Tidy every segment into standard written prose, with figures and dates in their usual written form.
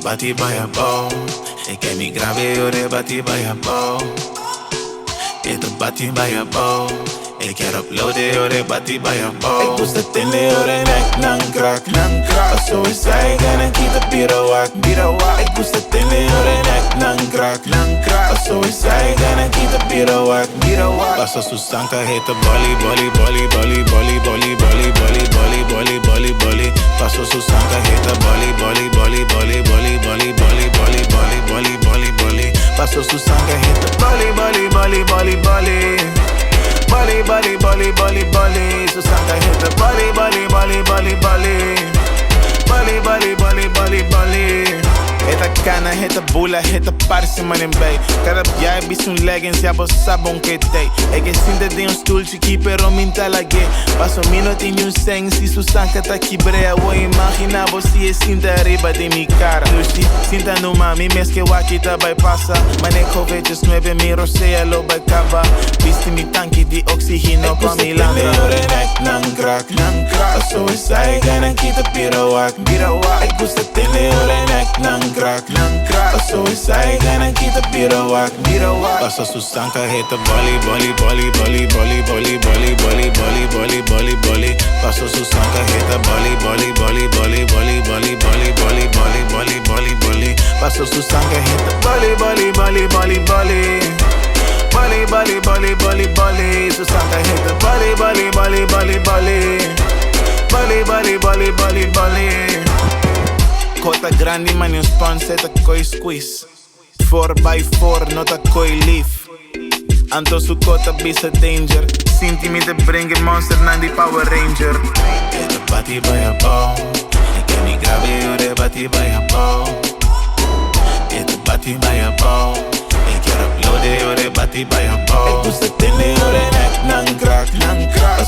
bati bij je bouw. Ik ken niet grave, yo, de bati bij je bouw. Je te bati bij je bouw. Ik heb uploaden, yo, de bati bij je bouw. Ik moest het in de oren, nek, nan, krak. Als zo is hij, gaan en kiet de pirouak. Ik moest het in de oren, nek, nan, krak. Als zo is hij, gaan en kiet de pirouak. Pas als Susanka heet de bolly. Pas als Susanka heet de bolly. Pas als Susanka heet de bolly. Susanka heet de bolly. Heta cana, heta bula, heta parse man en bij. Cada jij bis un leggings, ja bos sabon que te. Ik is sinta de un stoeltje pero minta la ge. Paso minuto in un seng, si Susanka ta kibrea. Wo imagina vos si es sinta arriba de mi cara. Lucy, sinta no mami, mes que wakita bypassa. Manejo veces 9 mi rosea lo bacaba. Viste mi tanque de oxígeno pa mi landra. Nan krak. Zo is hij, gana kita pirouak. Ik moest het in de oren, nan krak. Zo is hij, gana kita pirouak. Pas als Susanka heet de bolly. Pas als Susanka heet de bolly. Pas als Susanka heet de bolly. Susanka heet de bolly. Kota grande, man, yung sponsor ta koi squeeze. 4x4, no ta koi leaf. Anto su kota bisa danger. Sinti mi te brengen monster, nan di Power Ranger. Je te bati bij je bouw. Ik ken niet grave, yo, de bati bij je bouw. Je te bati bij je bouw. Ik heb uploaden, yo, de bati bij je bouw. Ik moest het in de oren, nek, nan krak.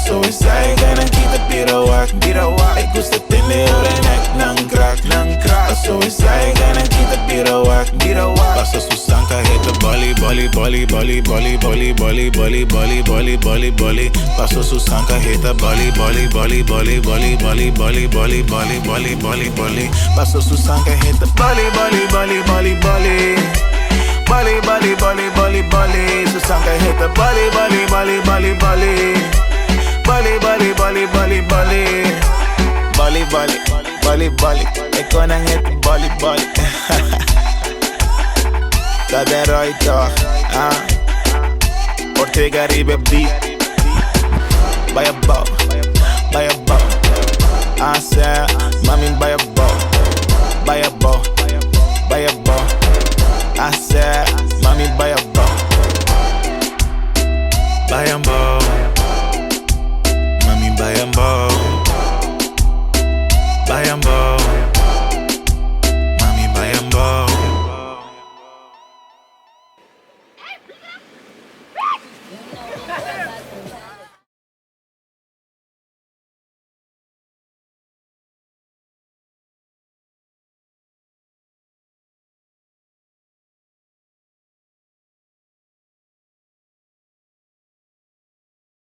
Zo is hij, gana kita pirouak. Ik moest het in de oren, nek, nan krak. Zo is hij, gana kita pirouak. Pas als Susanka heet de bolly. Pas als Susanka heet de bolly. Pas als Susanka heet de bolly. Susanka heet de bolly. Ik kon aan het bolly. Dat en Roy toch, Ortega Ribe beat. Bij je bouw. Say, mami bij je bouw.